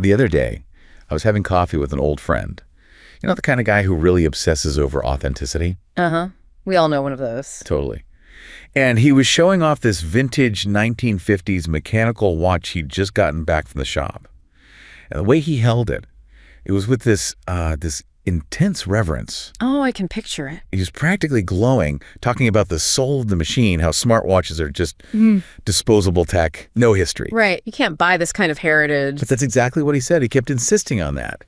The other day, I was having coffee with an old friend. You know, the kind of guy who really obsesses over authenticity? Uh-huh. We all know one of those. Totally. And he was showing off this vintage 1950s mechanical watch he'd just gotten back from the shop. And the way he held it, it was with this intense reverence. Oh, I can picture it. He was practically glowing, talking about the soul of the machine, how smartwatches are just disposable tech, no history. Right. You can't buy this kind of heritage. But that's exactly what he said. He kept insisting on that.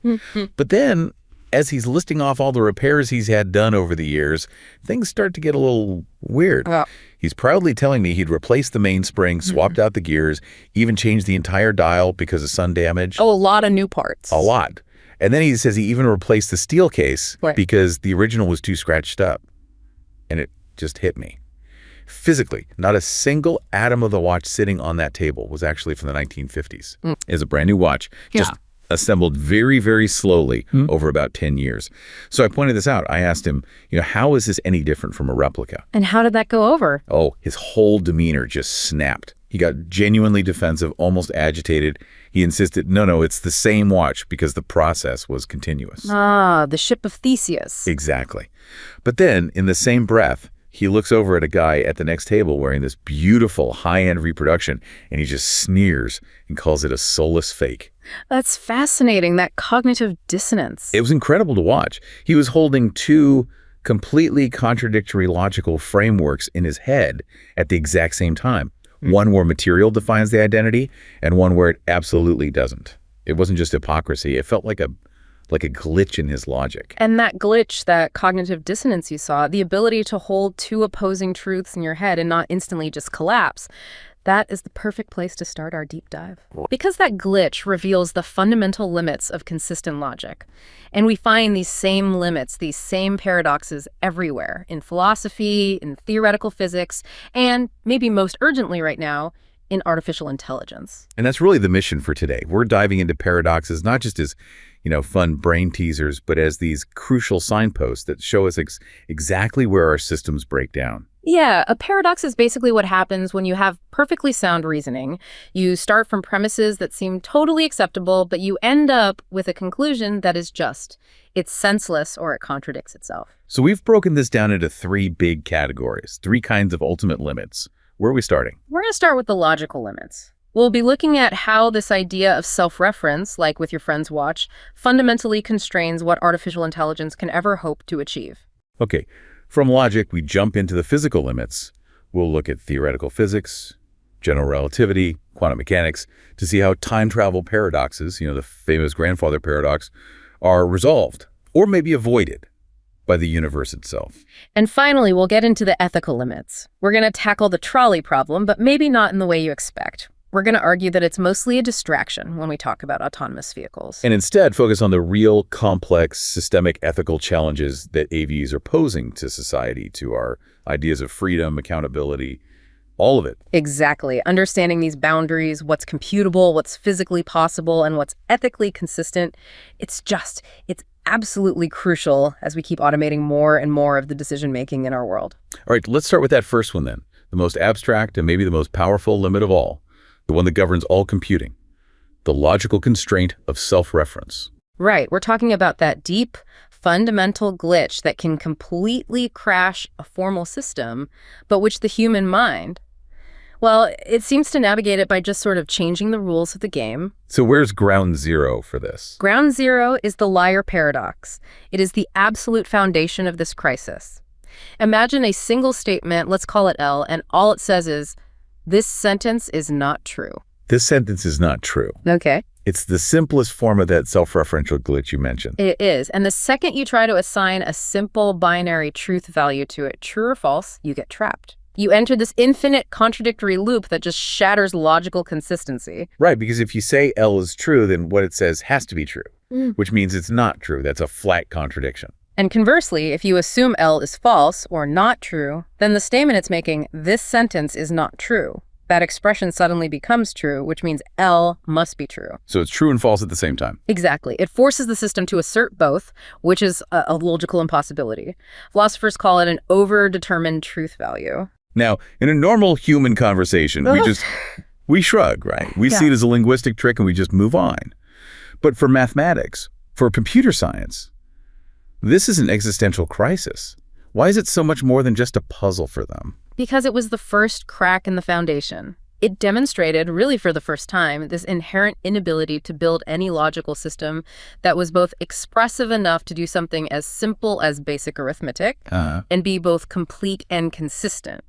But then, as he's listing off all the repairs he's had done over the years, things start to get a little weird. He's proudly telling me he'd replaced the mainspring, swapped out the gears, even changed the entire dial because of sun damage. Oh, a lot of new parts. A lot. And then he says he even replaced the steel case because the original was too scratched up. And it just hit me. Physically, not a single atom of the watch sitting on that table was actually from the 1950s. It's a brand new watch, just assembled very, very slowly over about 10 years. So I pointed this out. I asked him, how is this any different from a replica? And how did that go over? Oh, his whole demeanor just snapped. He got genuinely defensive, almost agitated. He insisted, no, it's the same watch because the process was continuous. Ah, the Ship of Theseus. Exactly. But then, in the same breath, he looks over at a guy at the next table wearing this beautiful high-end reproduction, and he just sneers and calls it a soulless fake. That's fascinating, that cognitive dissonance. It was incredible to watch. He was holding two completely contradictory logical frameworks in his head at the exact same time. One where material defines the identity, and one where it absolutely doesn't. It wasn't just hypocrisy. It felt like a glitch in his logic. And that glitch, that cognitive dissonance you saw, the ability to hold two opposing truths in your head and not instantly just collapse, that is the perfect place to start our deep dive. Because that glitch reveals the fundamental limits of consistent logic. And we find these same limits, these same paradoxes everywhere, in philosophy, in theoretical physics, and maybe most urgently right now, in artificial intelligence. And that's really the mission for today. We're diving into paradoxes, not just as fun brain teasers, but as these crucial signposts that show us exactly where our systems break down. Yeah, a paradox is basically what happens when you have perfectly sound reasoning. You start from premises that seem totally acceptable, but you end up with a conclusion that is just. It's senseless or it contradicts itself. So we've broken this down into three big categories, three kinds of ultimate limits. Where are we starting? We're going to start with the logical limits. We'll be looking at how this idea of self-reference, like with your friend's watch, fundamentally constrains what artificial intelligence can ever hope to achieve. Okay. From logic, we jump into the physical limits. We'll look at theoretical physics, general relativity, quantum mechanics, to see how time travel paradoxes, the famous grandfather paradox, are resolved or maybe avoided by the universe itself. And finally, we'll get into the ethical limits. We're going to tackle the trolley problem, but maybe not in the way you expect. We're going to argue that it's mostly a distraction when we talk about autonomous vehicles. And instead focus on the real, complex, systemic ethical challenges that AVs are posing to society, to our ideas of freedom, accountability, all of it. Exactly. Understanding these boundaries, what's computable, what's physically possible, and what's ethically consistent, it's absolutely crucial as we keep automating more and more of the decision-making in our world. All right, let's start with that first one then. The most abstract and maybe the most powerful limit of all. The one that governs all computing, the logical constraint of self-reference. Right. We're talking about that deep, fundamental glitch that can completely crash a formal system, but which the human mind, well, it seems to navigate it by just sort of changing the rules of the game. So where's ground zero for this? Ground zero is the liar paradox. It is the absolute foundation of this crisis. Imagine a single statement, let's call it L, and all it says is, this sentence is not true. This sentence is not true. Okay. It's the simplest form of that self-referential glitch you mentioned. It is. And the second you try to assign a simple binary truth value to it, true or false, you get trapped. You enter this infinite contradictory loop that just shatters logical consistency. Right, because if you say L is true, then what it says has to be true, which means it's not true. That's a flat contradiction. And conversely, if you assume L is false or not true, then the statement it's making, this sentence is not true. That expression suddenly becomes true, which means L must be true. So it's true and false at the same time. Exactly. It forces the system to assert both, which is a logical impossibility. Philosophers call it an overdetermined truth value. Now, in a normal human conversation, we shrug, right? We see it as a linguistic trick and we just move on. But for mathematics, for computer science, this is an existential crisis. Why is it so much more than just a puzzle for them? Because it was the first crack in the foundation. It demonstrated, really for the first time, this inherent inability to build any logical system that was both expressive enough to do something as simple as basic arithmetic and be both complete and consistent.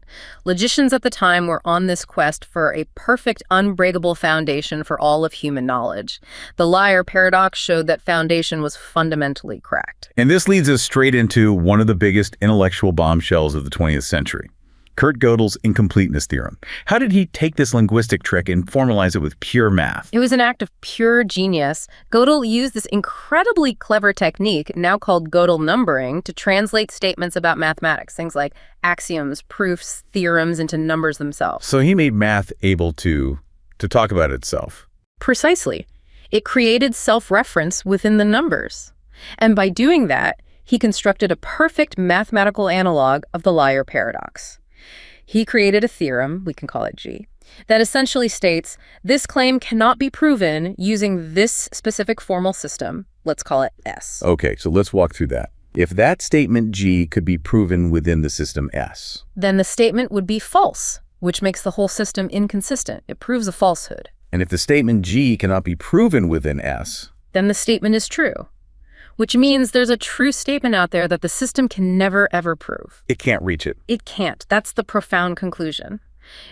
Logicians at the time were on this quest for a perfect, unbreakable foundation for all of human knowledge. The liar paradox showed that foundation was fundamentally cracked. And this leads us straight into one of the biggest intellectual bombshells of the 20th century. Kurt Gödel's incompleteness theorem. How did he take this linguistic trick and formalize it with pure math? It was an act of pure genius. Gödel used this incredibly clever technique, now called Gödel numbering, to translate statements about mathematics, things like axioms, proofs, theorems, into numbers themselves. So he made math able to talk about itself. Precisely. It created self-reference within the numbers. And by doing that, he constructed a perfect mathematical analog of the liar paradox. He created a theorem, we can call it G, that essentially states this claim cannot be proven using this specific formal system. Let's call it S. Okay, so let's walk through that. If that statement G could be proven within the system S, then the statement would be false, which makes the whole system inconsistent. It proves a falsehood. And if the statement G cannot be proven within S, then the statement is true, which means there's a true statement out there that the system can never, ever prove. it can't reach it. It can't. That's the profound conclusion.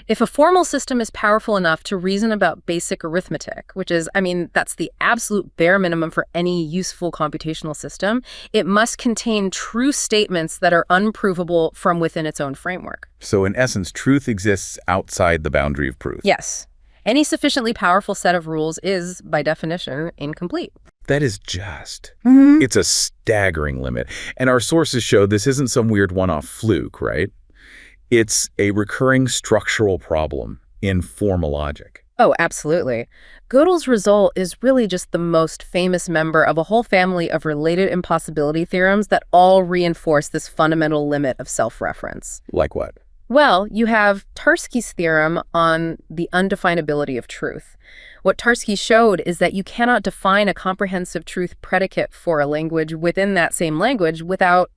If a formal system is powerful enough to reason about basic arithmetic, which is, that's the absolute bare minimum for any useful computational system, it must contain true statements that are unprovable from within its own framework. So in essence, truth exists outside the boundary of proof. Yes. Any sufficiently powerful set of rules is, by definition, incomplete. That is just. It's a staggering limit. And our sources show this isn't some weird one-off fluke, right? It's a recurring structural problem in formal logic. Oh, absolutely. Gödel's result is really just the most famous member of a whole family of related impossibility theorems that all reinforce this fundamental limit of self-reference. Like what? Well, you have Tarski's theorem on the undefinability of truth. What Tarski showed is that you cannot define a comprehensive truth predicate for a language within that same language without,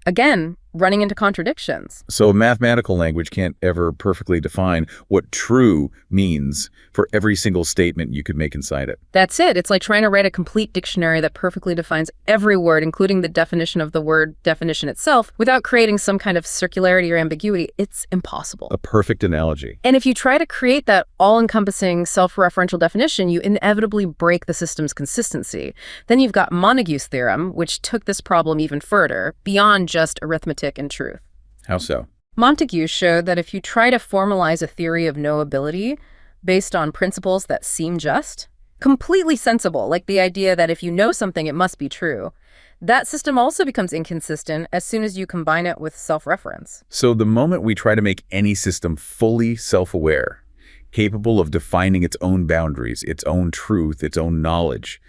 again, running into contradictions. So a mathematical language can't ever perfectly define what true means for every single statement you could make inside it. That's it. It's like trying to write a complete dictionary that perfectly defines every word, including the definition of the word definition itself, without creating some kind of circularity or ambiguity. It's impossible. A perfect analogy. And if you try to create that all-encompassing self-referential definition, you inevitably break the system's consistency. Then you've got Montague's theorem, which took this problem even further, beyond just arithmetic and truth. How so? Montague showed that if you try to formalize a theory of knowability based on principles that seem just, completely sensible, like the idea that if you know something, it must be true, that system also becomes inconsistent as soon as you combine it with self-reference. So the moment we try to make any system fully self-aware, capable of defining its own boundaries, its own truth, its own knowledge,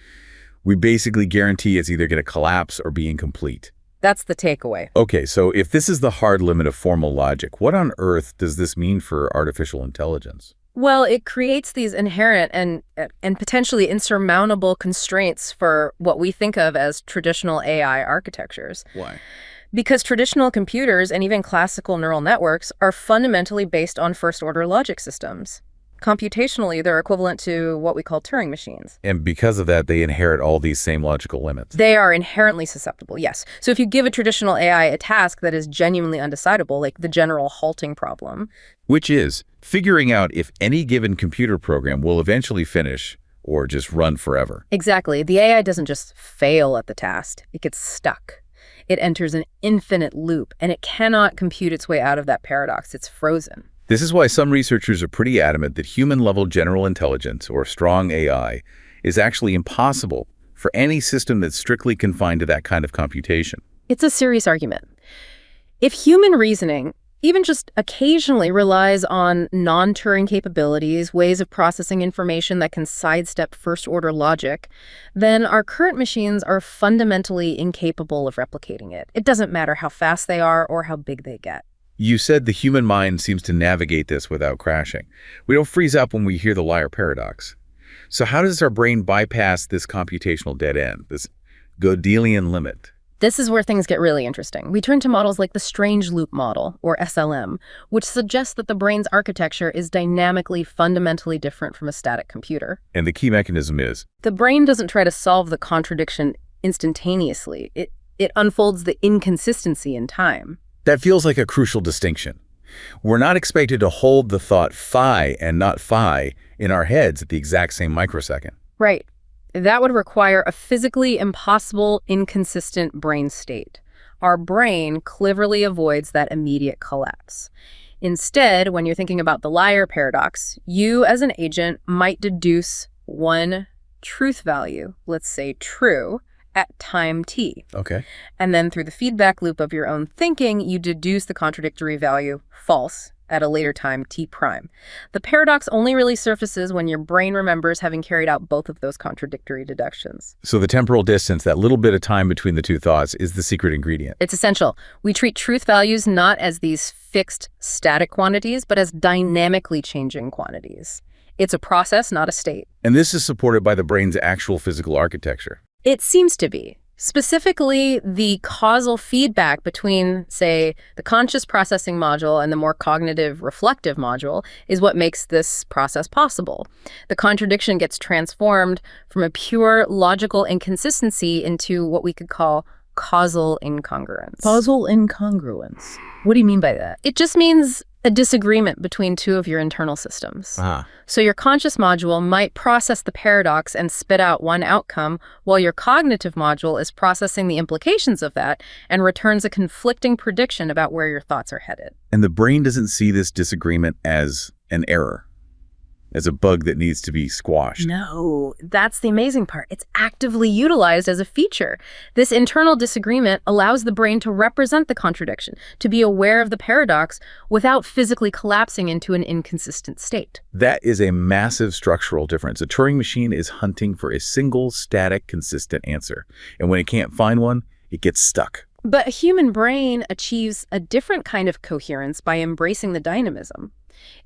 we basically guarantee it's either going to collapse or be incomplete. That's the takeaway. Okay, so if this is the hard limit of formal logic, what on earth does this mean for artificial intelligence? Well, it creates these inherent and potentially insurmountable constraints for what we think of as traditional AI architectures. Why? Because traditional computers and even classical neural networks are fundamentally based on first-order logic systems. Computationally, they're equivalent to what we call Turing machines. And because of that, they inherit all these same logical limits. They are inherently susceptible, yes. So if you give a traditional AI a task that is genuinely undecidable, like the general halting problem, which is figuring out if any given computer program will eventually finish or just run forever. Exactly. The AI doesn't just fail at the task. It gets stuck. It enters an infinite loop, and it cannot compute its way out of that paradox. It's frozen. This is why some researchers are pretty adamant that human-level general intelligence, or strong AI, is actually impossible for any system that's strictly confined to that kind of computation. It's a serious argument. If human reasoning, even just occasionally, relies on non-Turing capabilities, ways of processing information that can sidestep first-order logic, then our current machines are fundamentally incapable of replicating it. It doesn't matter how fast they are or how big they get. You said the human mind seems to navigate this without crashing. We don't freeze up when we hear the liar paradox. So how does our brain bypass this computational dead end, this Gödelian limit? This is where things get really interesting. We turn to models like the strange loop model, or SLM, which suggests that the brain's architecture is dynamically fundamentally different from a static computer. And the key mechanism is? The brain doesn't try to solve the contradiction instantaneously. It unfolds the inconsistency in time. That feels like a crucial distinction. We're not expected to hold the thought phi and not phi in our heads at the exact same microsecond. Right. That would require a physically impossible, inconsistent brain state. Our brain cleverly avoids that immediate collapse. Instead, when you're thinking about the liar paradox, you as an agent might deduce one truth value, let's say true, at time t. Okay. And then through the feedback loop of your own thinking, you deduce the contradictory value false at a later time t prime. The paradox only really surfaces when your brain remembers having carried out both of those contradictory deductions. So the temporal distance, that little bit of time between the two thoughts, is the secret ingredient. It's essential. We treat truth values not as these fixed static quantities, but as dynamically changing quantities. It's a process, not a state. And this is supported by the brain's actual physical architecture. It seems to be. Specifically, the causal feedback between, say, the conscious processing module and the more cognitive reflective module is what makes this process possible. The contradiction gets transformed from a pure logical inconsistency into what we could call causal incongruence. Causal incongruence. What do you mean by that? It just means a disagreement between two of your internal systems. So your conscious module might process the paradox and spit out one outcome, while your cognitive module is processing the implications of that and returns a conflicting prediction about where your thoughts are headed. And the brain doesn't see this disagreement as an error, as a bug that needs to be squashed. No, that's the amazing part. It's actively utilized as a feature. This internal disagreement allows the brain to represent the contradiction, to be aware of the paradox without physically collapsing into an inconsistent state. That is a massive structural difference. A Turing machine is hunting for a single, static, consistent answer. And when it can't find one, it gets stuck. But a human brain achieves a different kind of coherence by embracing the dynamism.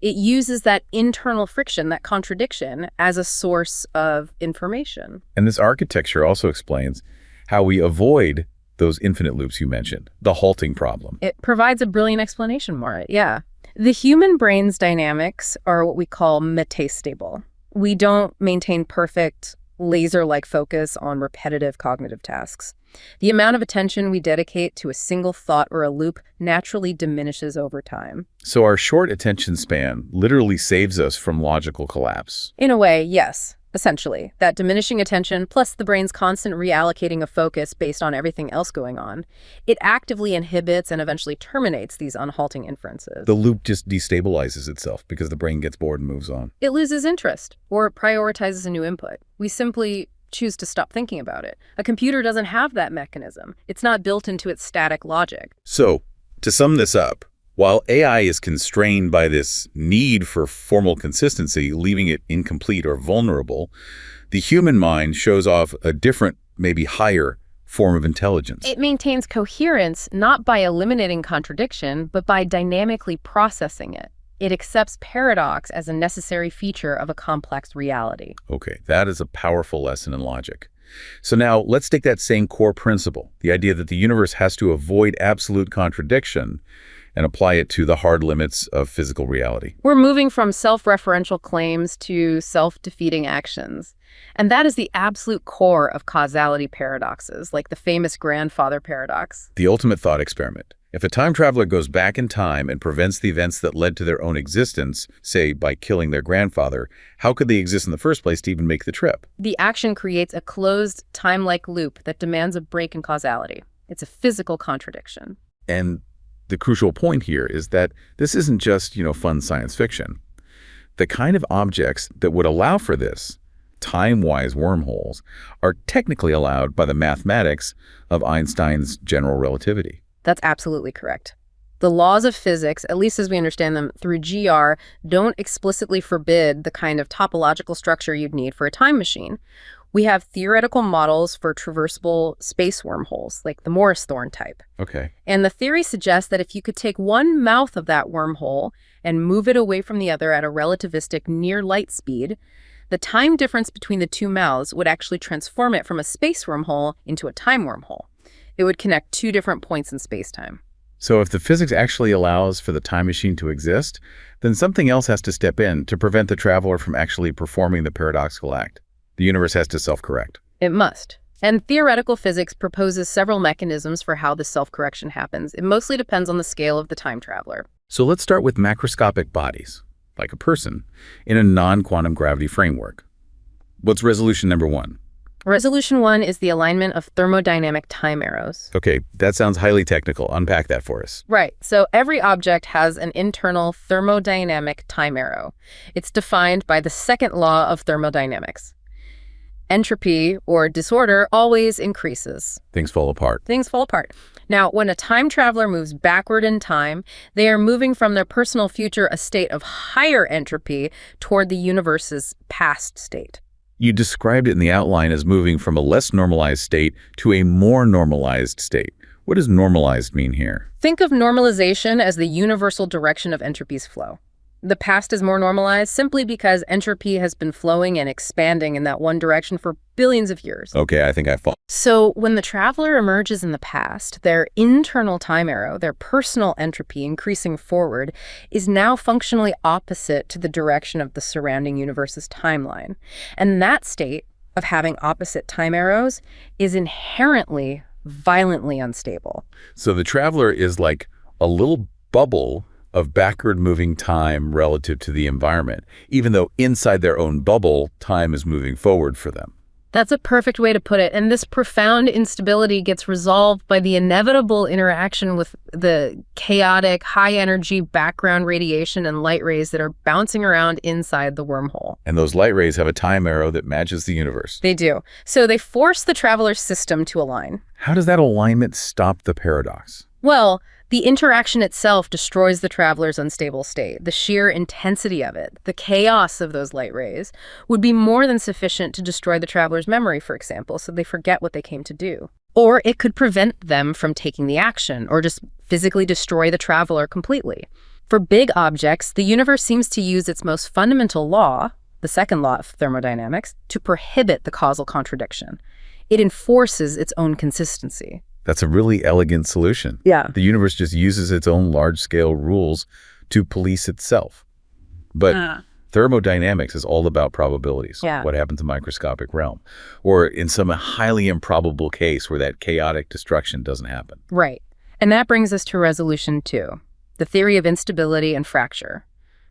It uses that internal friction, that contradiction, as a source of information. And this architecture also explains how we avoid those infinite loops you mentioned, the halting problem. It provides a brilliant explanation for it, yeah. The human brain's dynamics are what we call metastable. We don't maintain perfect, laser-like focus on repetitive cognitive tasks. The amount of attention we dedicate to a single thought or a loop naturally diminishes over time. So our short attention span literally saves us from logical collapse. In a way, yes, essentially. That diminishing attention, plus the brain's constant reallocating of focus based on everything else going on, it actively inhibits and eventually terminates these unhalting inferences. The loop just destabilizes itself because the brain gets bored and moves on. It loses interest or prioritizes a new input. We simply choose to stop thinking about it. A computer doesn't have that mechanism. It's not built into its static logic. So, to sum this up, while AI is constrained by this need for formal consistency, leaving it incomplete or vulnerable, the human mind shows off a different, maybe higher, form of intelligence. It maintains coherence not by eliminating contradiction, but by dynamically processing it. It accepts paradox as a necessary feature of a complex reality. Okay, that is a powerful lesson in logic. So now let's take that same core principle, the idea that the universe has to avoid absolute contradiction, and apply it to the hard limits of physical reality. We're moving from self-referential claims to self-defeating actions. And that is the absolute core of causality paradoxes, like the famous grandfather paradox. The ultimate thought experiment. If a time traveler goes back in time and prevents the events that led to their own existence, say by killing their grandfather, how could they exist in the first place to even make the trip? The action creates a closed, time-like loop that demands a break in causality. It's a physical contradiction. And the crucial point here is that this isn't just, fun science fiction. The kind of objects that would allow for this, time-wise wormholes, are technically allowed by the mathematics of Einstein's general relativity. That's absolutely correct. The laws of physics, at least as we understand them through GR, don't explicitly forbid the kind of topological structure you'd need for a time machine. We have theoretical models for traversable space wormholes, like the Morris-Thorne type. Okay. And the theory suggests that if you could take one mouth of that wormhole and move it away from the other at a relativistic near light speed, The time difference between the two mouths would actually transform it from a space wormhole into a time wormhole. It would connect two different points in space-time. So if the physics actually allows for the time machine to exist, then something else has to step in to prevent the traveler from actually performing the paradoxical act. The universe has to self-correct. It must. And theoretical physics proposes several mechanisms for how this self-correction happens. It mostly depends on the scale of the time traveler. So let's start with macroscopic bodies, like a person, in a non-quantum gravity framework. What's resolution number 1? Resolution 1 is the alignment of thermodynamic time arrows. Okay, that sounds highly technical. Unpack that for us. Right. So every object has an internal thermodynamic time arrow. It's defined by the second law of thermodynamics. Entropy, or disorder, always increases. Things fall apart. Things fall apart. Now, when a time traveler moves backward in time, they are moving from their personal future, a state of higher entropy, toward the universe's past state. You described it in the outline as moving from a less normalized state to a more normalized state. What does normalized mean here? Think of normalization as the universal direction of entropy's flow. The past is more normalized simply because entropy has been flowing and expanding in that one direction for billions of years. Okay, I think I follow. So when the traveler emerges in the past, their internal time arrow, their personal entropy increasing forward, is now functionally opposite to the direction of the surrounding universe's timeline. And that state of having opposite time arrows is inherently violently unstable. So the traveler is like a little bubble of backward-moving time relative to the environment, even though inside their own bubble, time is moving forward for them. That's a perfect way to put it. And this profound instability gets resolved by the inevitable interaction with the chaotic, high-energy background radiation and light rays that are bouncing around inside the wormhole. And those light rays have a time arrow that matches the universe. They do. So they force the traveler's system to align. How does that alignment stop the paradox? Well, the interaction itself destroys the traveler's unstable state. The sheer intensity of it, the chaos of those light rays, would be more than sufficient to destroy the traveler's memory, for example, so they forget what they came to do. Or it could prevent them from taking the action, or just physically destroy the traveler completely. For big objects, the universe seems to use its most fundamental law, the second law of thermodynamics, to prohibit the causal contradiction. It enforces its own consistency. That's a really elegant solution. Yeah. The universe just uses its own large-scale rules to police itself. But thermodynamics is all about probabilities. Yeah. What happens in the microscopic realm? Or in some highly improbable case where that chaotic destruction doesn't happen. Right. And that brings us to resolution 2, the theory of instability and fracture.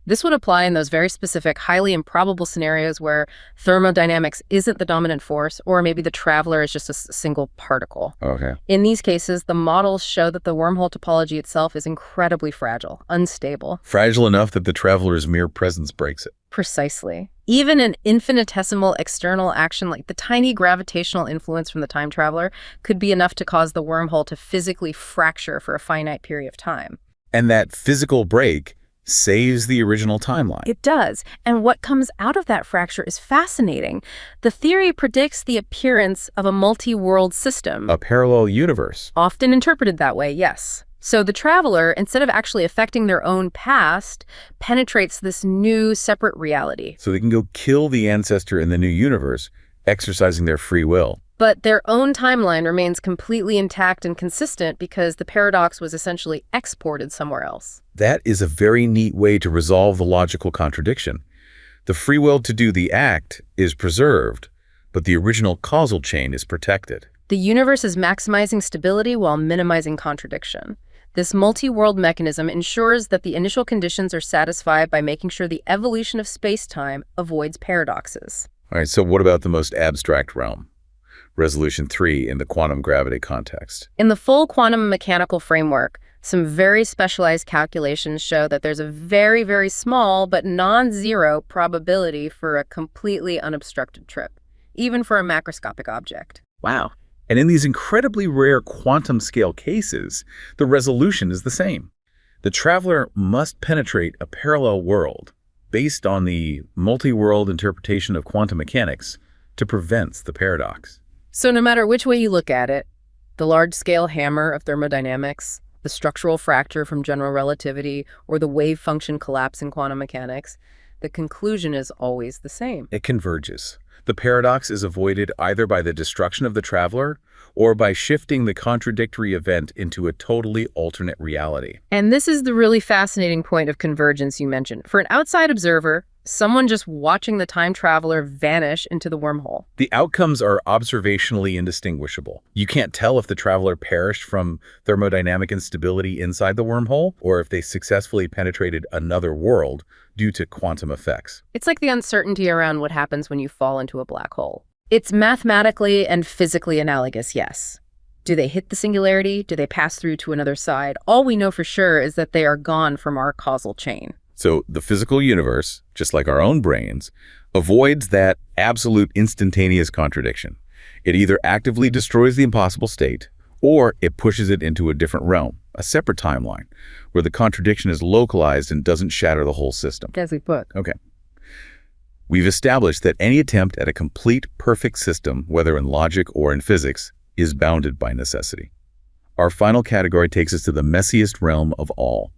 This would apply in those very specific, highly improbable scenarios where thermodynamics isn't the dominant force, or maybe the traveler is just a single particle. Okay. In these cases, the models show that the wormhole topology itself is incredibly fragile, unstable. Fragile enough that the traveler's mere presence breaks it. Precisely. Even an infinitesimal external action like the tiny gravitational influence from the time traveler could be enough to cause the wormhole to physically fracture for a finite period of time. And that physical break saves the original timeline. It does. And what comes out of that fracture is fascinating. The theory predicts the appearance of a multi-world system. A parallel universe. Often interpreted that way, yes. So the traveler, instead of actually affecting their own past, penetrates this new separate reality. So they can go kill the ancestor in the new universe, exercising their free will. But their own timeline remains completely intact and consistent because the paradox was essentially exported somewhere else. That is a very neat way to resolve the logical contradiction. The free will to do the act is preserved, but the original causal chain is protected. The universe is maximizing stability while minimizing contradiction. This multi-world mechanism ensures that the initial conditions are satisfied by making sure the evolution of space-time avoids paradoxes. All right, so what about the most abstract realm? Resolution 3 in the quantum gravity context. In the full quantum mechanical framework, some very specialized calculations show that there's a very, very small but non-zero probability for a completely unobstructed trip, even for a macroscopic object. Wow. And in these incredibly rare quantum scale cases, the resolution is the same. The traveler must penetrate a parallel world based on the multi-world interpretation of quantum mechanics to prevent the paradox. So no matter which way you look at it, the large-scale hammer of thermodynamics, the structural fracture from general relativity, or the wave function collapse in quantum mechanics, the conclusion is always the same. It converges. The paradox is avoided either by the destruction of the traveler or by shifting the contradictory event into a totally alternate reality. And this is the really fascinating point of convergence you mentioned. For an outside observer, someone just watching the time traveler vanish into the wormhole. The outcomes are observationally indistinguishable. You can't tell if the traveler perished from thermodynamic instability inside the wormhole or if they successfully penetrated another world due to quantum effects. It's like the uncertainty around what happens when you fall into a black hole. It's mathematically and physically analogous, yes. Do they hit the singularity? Do they pass through to another side? All we know for sure is that they are gone from our causal chain. So the physical universe, just like our own brains, avoids that absolute instantaneous contradiction. It either actively destroys the impossible state, or it pushes it into a different realm, a separate timeline, where the contradiction is localized and doesn't shatter the whole system. As we put. Okay. We've established that any attempt at a complete, perfect system, whether in logic or in physics, is bounded by necessity. Our final category takes us to the messiest realm of all,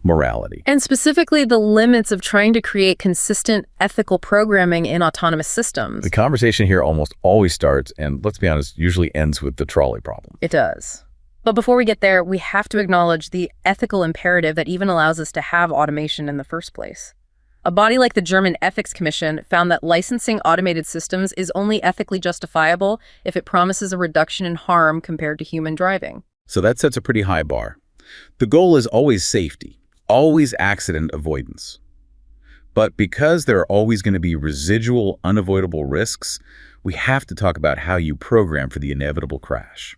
morality. And specifically the limits of trying to create consistent ethical programming in autonomous systems. The conversation here almost always starts, and let's be honest, usually ends with the trolley problem. It does. But before we get there, we have to acknowledge the ethical imperative that even allows us to have automation in the first place. A body like the German Ethics Commission found that licensing automated systems is only ethically justifiable if it promises a reduction in harm compared to human driving. So that sets a pretty high bar. The goal is always safety, always accident avoidance. But because there are always going to be residual, unavoidable risks, we have to talk about how you program for the inevitable crash.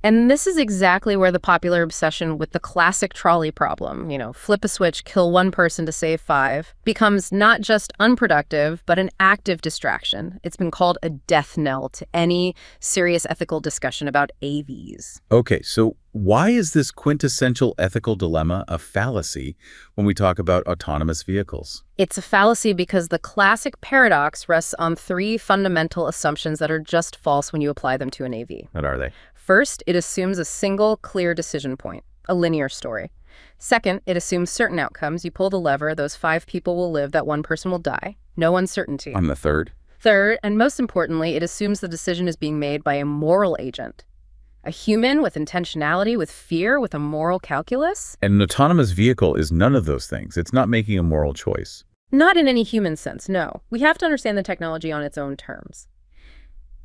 And this is exactly where the popular obsession with the classic trolley problem, flip a switch, kill one person to save five, becomes not just unproductive, but an active distraction. It's been called a death knell to any serious ethical discussion about AVs. Okay, so why is this quintessential ethical dilemma a fallacy when we talk about autonomous vehicles? It's a fallacy because the classic paradox rests on three fundamental assumptions that are just false when you apply them to an AV. What are they? First, it assumes a single, clear decision point, a linear story. Second, it assumes certain outcomes. You pull the lever, those 5 people will live, that one person will die. No uncertainty. On the third? Third, and most importantly, it assumes the decision is being made by a moral agent. A human with intentionality, with fear, with a moral calculus? And an autonomous vehicle is none of those things. It's not making a moral choice. Not in any human sense, no. We have to understand the technology on its own terms.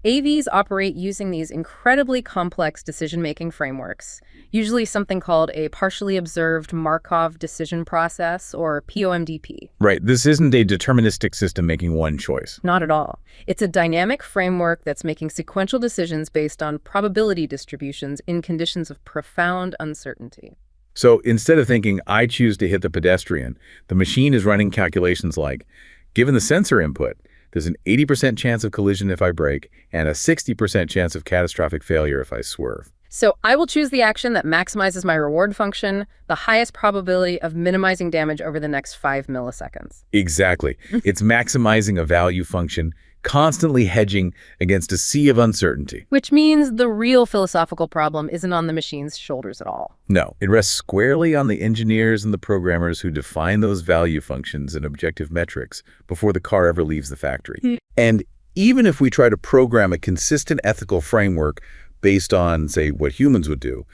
AVs operate using these incredibly complex decision-making frameworks, usually something called a partially observed Markov decision process, or POMDP. Right, this isn't a deterministic system making one choice. Not at all. It's a dynamic framework that's making sequential decisions based on probability distributions in conditions of profound uncertainty. So instead of thinking, I choose to hit the pedestrian, the machine is running calculations like, given the sensor input, there's an 80% chance of collision if I brake, and a 60% chance of catastrophic failure if I swerve. So I will choose the action that maximizes my reward function, the highest probability of minimizing damage over the next 5 milliseconds. Exactly. It's maximizing a value function, constantly hedging against a sea of uncertainty. Which means the real philosophical problem isn't on the machine's shoulders at all. No, it rests squarely on the engineers and the programmers who define those value functions and objective metrics before the car ever leaves the factory. And even if we try to program a consistent ethical framework based on, say, what humans would do,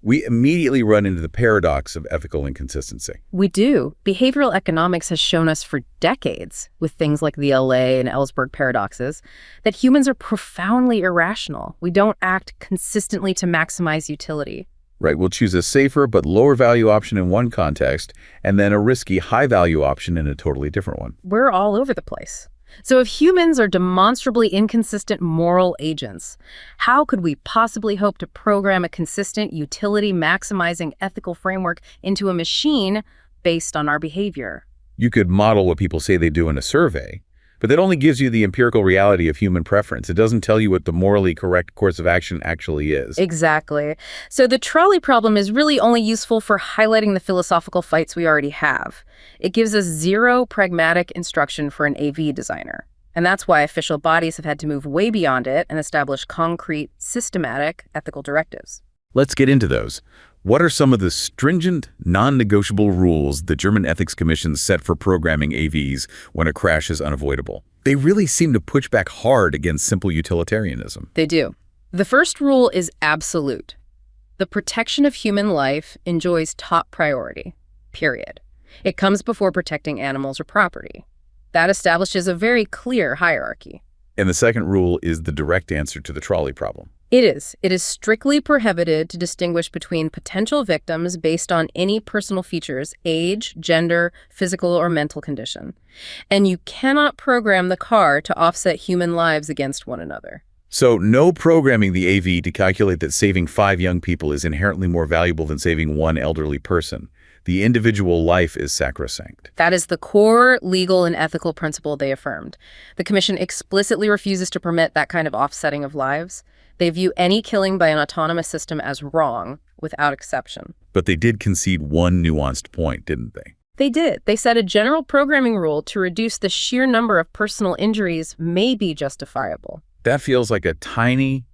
we immediately run into the paradox of ethical inconsistency. We do. Behavioral economics has shown us for decades, with things like the LA and Ellsberg paradoxes, that humans are profoundly irrational. We don't act consistently to maximize utility. Right, we'll choose a safer but lower value option in one context, and then a risky high value option in a totally different one. We're all over the place. So if humans are demonstrably inconsistent moral agents, how could we possibly hope to program a consistent utility-maximizing ethical framework into a machine based on our behavior? You could model what people say they do in a survey, but that only gives you the empirical reality of human preference. It doesn't tell you what the morally correct course of action actually is. Exactly. So the trolley problem is really only useful for highlighting the philosophical fights we already have. It gives us zero pragmatic instruction for an AV designer. And that's why official bodies have had to move way beyond it and establish concrete, systematic ethical directives. Let's get into those. What are some of the stringent, non-negotiable rules the German Ethics Commission set for programming AVs when a crash is unavoidable? They really seem to push back hard against simple utilitarianism. They do. The first rule is absolute. The protection of human life enjoys top priority, period. It comes before protecting animals or property. That establishes a very clear hierarchy. And the second rule is the direct answer to the trolley problem. It is. It is strictly prohibited to distinguish between potential victims based on any personal features, age, gender, physical or mental condition. And you cannot program the car to offset human lives against one another. So no programming the AV to calculate that saving 5 young people is inherently more valuable than saving 1 elderly person. The individual life is sacrosanct. That is the core legal and ethical principle they affirmed. The Commission explicitly refuses to permit that kind of offsetting of lives. They view any killing by an autonomous system as wrong, without exception. But they did concede one nuanced point, didn't they? They did. They set a general programming rule to reduce the sheer number of personal injuries may be justifiable. That feels like a tiny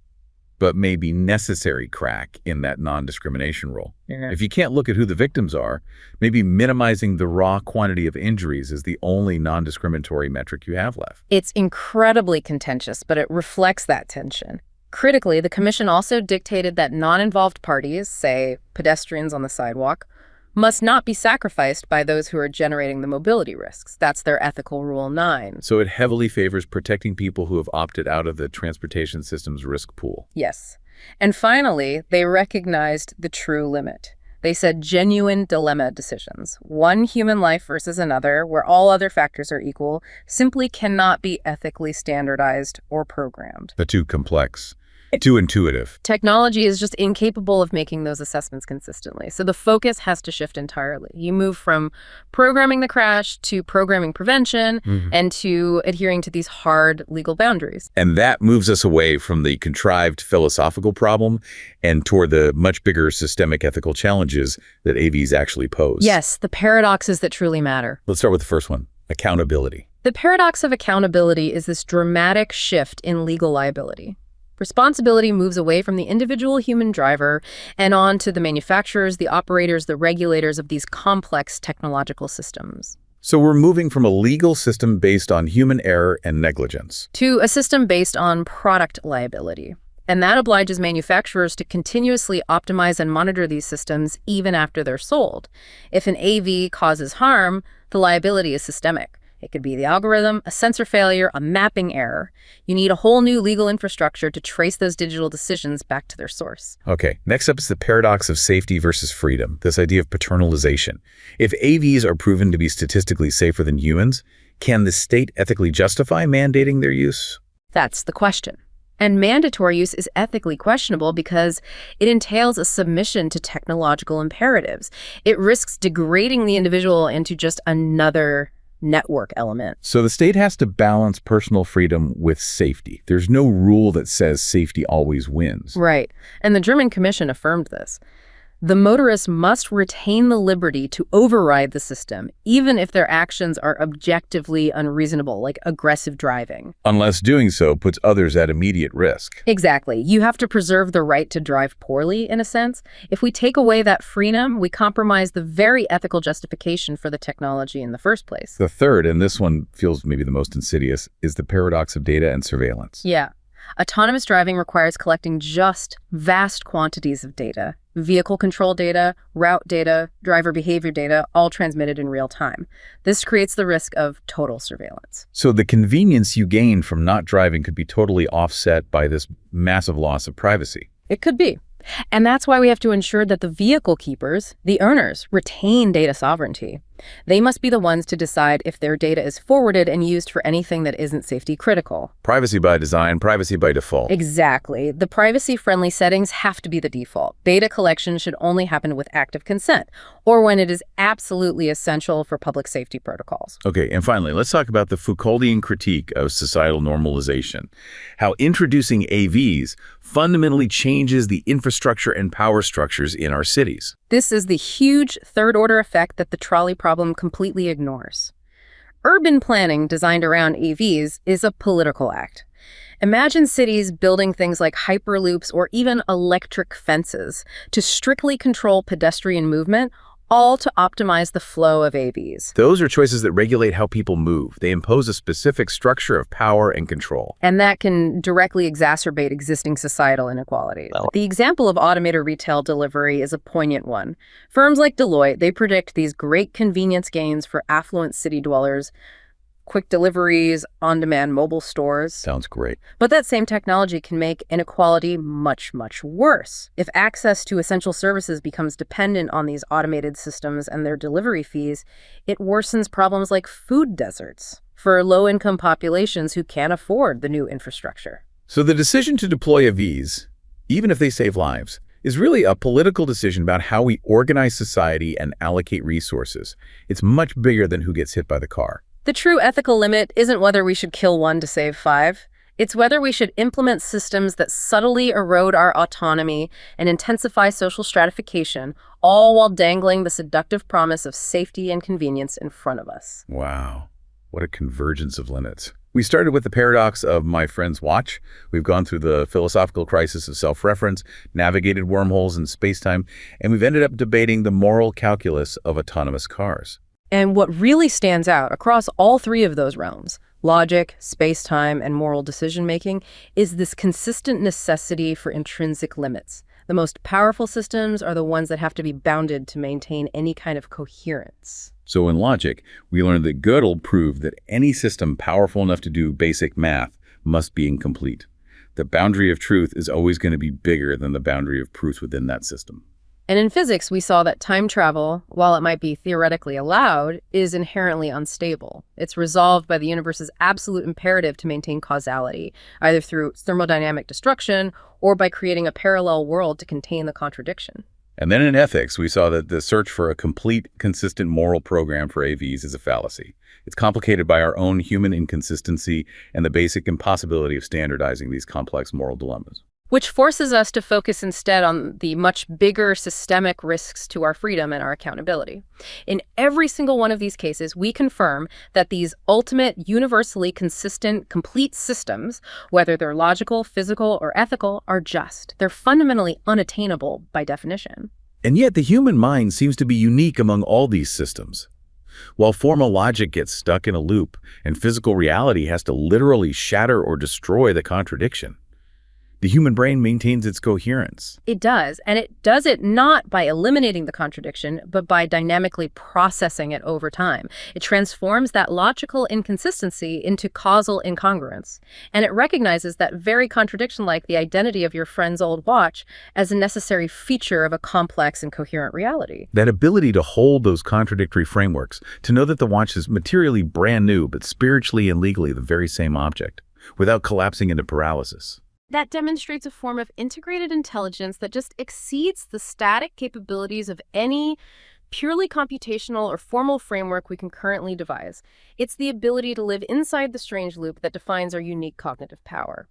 but maybe necessary crack in that non-discrimination rule. Yeah. If you can't look at who the victims are, maybe minimizing the raw quantity of injuries is the only non-discriminatory metric you have left. It's incredibly contentious, but it reflects that tension. Critically, the Commission also dictated that non-involved parties, say pedestrians on the sidewalk, must not be sacrificed by those who are generating the mobility risks. That's their ethical rule 9. So it heavily favors protecting people who have opted out of the transportation system's risk pool. Yes. And finally, they recognized the true limit. They said genuine dilemma decisions, one human life versus another, where all other factors are equal, simply cannot be ethically standardized or programmed. They're too complex. Too intuitive. Technology is just incapable of making those assessments consistently. So the focus has to shift entirely. You move from programming the crash to programming prevention and to adhering to these hard legal boundaries. And that moves us away from the contrived philosophical problem and toward the much bigger systemic ethical challenges that AVs actually pose. Yes, the paradoxes that truly matter. Let's start with the first one, accountability. The paradox of accountability is this dramatic shift in legal liability. Responsibility moves away from the individual human driver and on to the manufacturers, the operators, the regulators of these complex technological systems. So we're moving from a legal system based on human error and negligence to a system based on product liability. And that obliges manufacturers to continuously optimize and monitor these systems even after they're sold. If an AV causes harm, the liability is systemic. It could be the algorithm, a sensor failure, a mapping error. You need a whole new legal infrastructure to trace those digital decisions back to their source. Okay, next up is the paradox of safety versus freedom, this idea of paternalization. If AVs are proven to be statistically safer than humans, can the state ethically justify mandating their use? That's the question. And mandatory use is ethically questionable because it entails a submission to technological imperatives. It risks degrading the individual into just another network element. So the state has to balance personal freedom with safety. There's no rule that says safety always wins. Right. And the German Commission affirmed this. The motorist must retain the liberty to override the system, even if their actions are objectively unreasonable, like aggressive driving. Unless doing so puts others at immediate risk. Exactly. You have to preserve the right to drive poorly, in a sense. If we take away that freedom, we compromise the very ethical justification for the technology in the first place. The third, and this one feels maybe the most insidious, is the paradox of data and surveillance. Yeah. Autonomous driving requires collecting just vast quantities of data. Vehicle control data, route data, driver behavior data, all transmitted in real time. This creates the risk of total surveillance. So the convenience you gain from not driving could be totally offset by this massive loss of privacy. It could be. And that's why we have to ensure that the vehicle keepers, the owners, retain data sovereignty. They must be the ones to decide if their data is forwarded and used for anything that isn't safety critical. Privacy by design, privacy by default. Exactly. The privacy-friendly settings have to be the default. Data collection should only happen with active consent, or when it is absolutely essential for public safety protocols. Okay, and finally, let's talk about the Foucauldian critique of societal normalization. How introducing AVs fundamentally changes the infrastructure and power structures in our cities. This is the huge third-order effect that the trolley problem completely ignores. Urban planning designed around AVs is a political act. Imagine cities building things like hyperloops or even electric fences to strictly control pedestrian movement, all to optimize the flow of AVs. Those are choices that regulate how people move. They impose a specific structure of power and control. And that can directly exacerbate existing societal inequalities. The example of automated retail delivery is a poignant one. Firms like Deloitte, they predict these great convenience gains for affluent city dwellers, quick deliveries, on-demand mobile stores. Sounds great. But that same technology can make inequality much, much worse. If access to essential services becomes dependent on these automated systems and their delivery fees, it worsens problems like food deserts for low-income populations who can't afford the new infrastructure. So the decision to deploy AVs, even if they save lives, is really a political decision about how we organize society and allocate resources. It's much bigger than who gets hit by the car. The true ethical limit isn't whether we should kill one to save five. It's whether we should implement systems that subtly erode our autonomy and intensify social stratification, all while dangling the seductive promise of safety and convenience in front of us. Wow, what a convergence of limits. We started with the paradox of my friend's watch. We've gone through the philosophical crisis of self-reference, navigated wormholes in space-time, and we've ended up debating the moral calculus of autonomous cars. And what really stands out across all three of those realms, logic, space-time, and moral decision-making, is this consistent necessity for intrinsic limits. The most powerful systems are the ones that have to be bounded to maintain any kind of coherence. So in logic, we learned that Gödel proved that any system powerful enough to do basic math must be incomplete. The boundary of truth is always going to be bigger than the boundary of proofs within that system. And in physics, we saw that time travel, while it might be theoretically allowed, is inherently unstable. It's resolved by the universe's absolute imperative to maintain causality, either through thermodynamic destruction or by creating a parallel world to contain the contradiction. And then in ethics, we saw that the search for a complete, consistent moral program for AVs is a fallacy. It's complicated by our own human inconsistency and the basic impossibility of standardizing these complex moral dilemmas. Which forces us to focus instead on the much bigger systemic risks to our freedom and our accountability. In every single one of these cases, we confirm that these ultimate, universally consistent, complete systems, whether they're logical, physical, or ethical, are just. They're fundamentally unattainable by definition. And yet the human mind seems to be unique among all these systems. While formal logic gets stuck in a loop and physical reality has to literally shatter or destroy the contradiction, the human brain maintains its coherence. It does, and it does it not by eliminating the contradiction, but by dynamically processing it over time. It transforms that logical inconsistency into causal incongruence, and it recognizes that very contradiction, like the identity of your friend's old watch, as a necessary feature of a complex and coherent reality. That ability to hold those contradictory frameworks, to know that the watch is materially brand new, but spiritually and legally the very same object, without collapsing into paralysis. That demonstrates a form of integrated intelligence that just exceeds the static capabilities of any purely computational or formal framework we can currently devise. It's the ability to live inside the strange loop that defines our unique cognitive power.